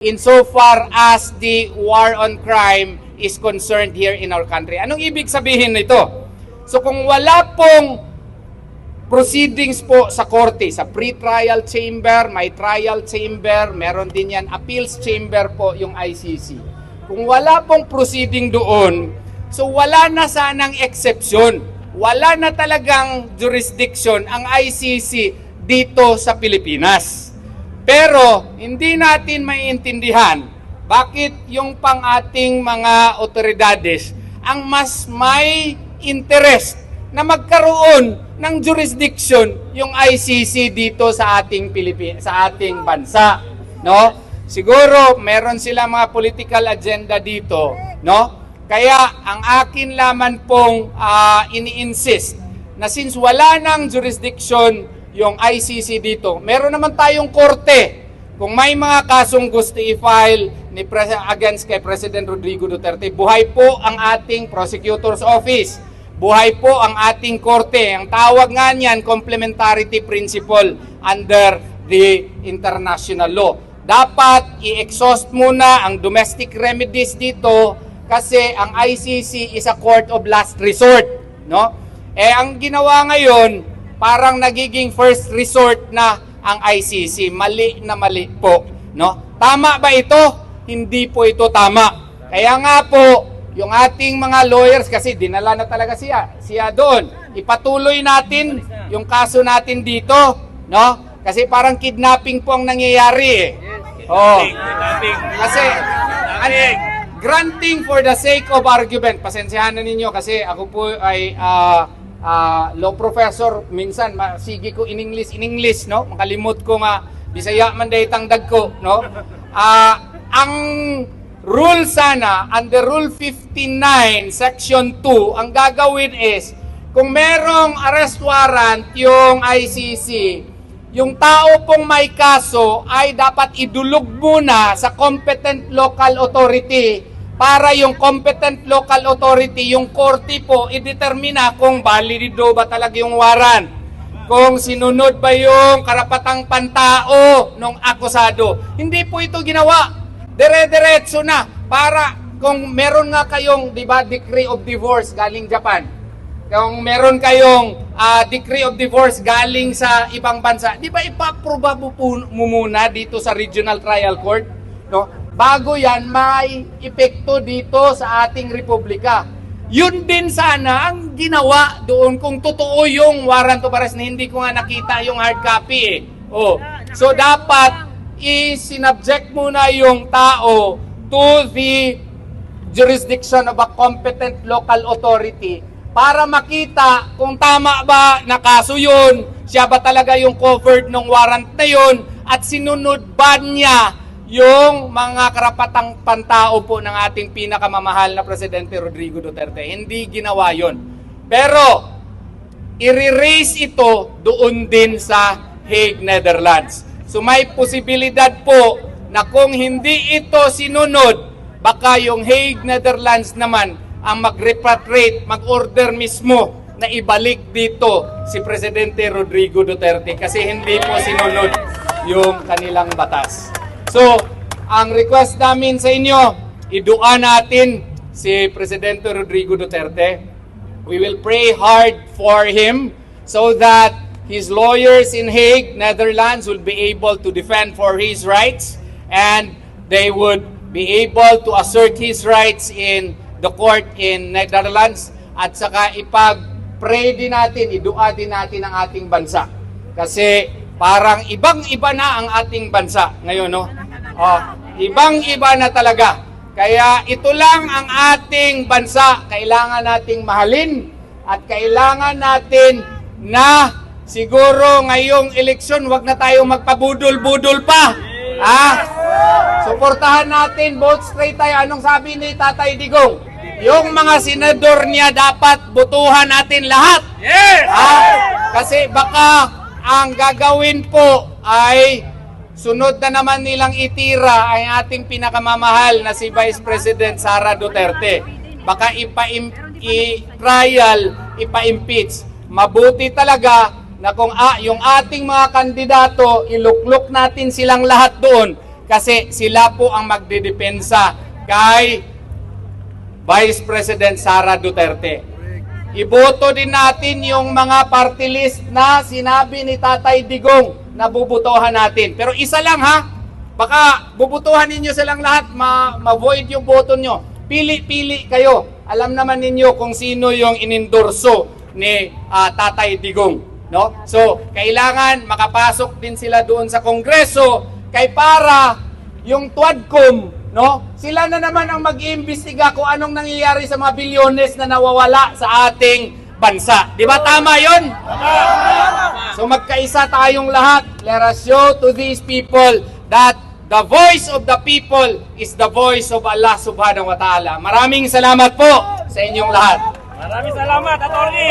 insofar as the war on crime is concerned here in our country. Anong ibig sabihin nito? So kung wala pong proceedings po sa korte, sa pre-trial chamber, may trial chamber, meron din yan appeals chamber po yung ICC. Kung wala pong proceeding doon, so wala na sanang exception. Wala na talagang jurisdiction ang ICC dito sa Pilipinas. Pero hindi natin maiintindihan bakit yung pang ating mga otoridades ang mas may interest na magkaroon ng jurisdiction yung ICC dito sa ating sa ating bansa, no? Siguro meron sila mga political agenda dito, no? Kaya ang akin lamang pong ini-insist na since wala nang jurisdiction yung ICC dito, meron naman tayong korte. Kung may mga kasong gusto i-file against kay President Rodrigo Duterte, buhay po ang ating prosecutor's office. Buhay po ang ating korte. Ang tawag nga niyan, complementarity principle under the international law. Dapat i-exhaust muna ang domestic remedies dito kasi ang ICC is a court of last resort, no? Ang ginawa ngayon, parang nagiging first resort na ang ICC. Mali na mali po, no? Tama ba ito? Hindi po ito tama. Kaya nga po, yung ating mga lawyers, kasi dinala na talaga siya doon. Ipatuloy natin yung kaso natin dito, no? Kasi parang kidnapping po ang nangyayari eh. Oh. Kasi granting for the sake of argument. Pasensyahan na ninyo kasi ako po ay law professor, minsan masigi ko in English, no? Makalimot ko nga Bisaya man day tangdag ko, no? Ang rule sana under Rule 59 Section 2, ang gagawin is kung merong arrest warrant yung ICC, yung tao pong may kaso ay dapat idulog muna sa competent local authority para yung competent local authority, yung korte po, i-determina kung valido ba talaga yung warrant. Kung sinunod ba yung karapatang pantao ng akusado. Hindi po ito ginawa. Dire-diretso na. Para kung meron nga kayong, di ba, decree of divorce galing Japan. Kung meron kayong decree of divorce galing sa ibang bansa, di ba ipaproba mo muna dito sa regional trial court? No? Bago yan, may epekto dito sa ating republika. Yun din sana ang ginawa doon kung totoo yung warrant of arrest na hindi ko nga nakita yung hard copy eh. Oh. So dapat i-sinubject muna yung tao to the jurisdiction of a competent local authority para makita kung tama ba na kaso yun, siya ba talaga yung covered ng warrant na yun at sinunod ba niya yung mga karapatang pantao po ng ating pinakamamahal na Presidente Rodrigo Duterte. Hindi ginawa yon. Pero, i-raise ito doon din sa Hague, Netherlands. So may posibilidad po na kung hindi ito sinunod, baka yung Hague, Netherlands naman ang mag-repatriate, mag-order mismo na ibalik dito si Presidente Rodrigo Duterte kasi hindi po sinunod yung kanilang batas. So, ang request namin sa inyo, idua natin si Presidente Rodrigo Duterte. We will pray hard for him so that his lawyers in Hague, Netherlands will be able to defend for his rights and they would be able to assert his rights in the court in Netherlands at saka ipag-pray din natin, idua din natin ang ating bansa. Kasi parang ibang-iba na ang ating bansa ngayon, no? Ibang-iba na talaga. Kaya ito lang ang ating bansa. Kailangan nating mahalin at kailangan natin na siguro ngayong eleksyon, wag na tayo magpabudol-budol pa. Suportahan natin, vote straight tayo. Anong sabi ni Tatay Digong? Yung mga senador niya dapat butuhan natin lahat. Yes! Kasi baka ang gagawin po ay sunod na naman nilang itira ay ating pinakamamahal na si Vice President Sara Duterte. Baka i-trial, ipa-impeach. Mabuti talaga na kung yung ating mga kandidato, iluklok natin silang lahat doon kasi sila po ang magdidepensa kay Vice President Sara Duterte. Iboto din natin yung mga party list na sinabi ni Tatay Digong na bubutuhan natin. Pero isa lang ha, baka bubutuhan ninyo silang lahat, ma-void yung boto nyo. Pili-pili kayo. Alam naman ninyo kung sino yung inendorso ni Tatay Digong. No? So, kailangan makapasok din sila doon sa Kongreso kay para yung Tuadcom, no? Sila na naman ang mag-iimbestiga kung anong nangyayari sa mga bilyones na nawawala sa ating bansa. Di ba tama yun? So magkaisa tayong lahat. Let us show to these people that the voice of the people is the voice of Allah subhanahu wa ta'ala. Maraming salamat po sa inyong lahat. Maraming salamat, Atty.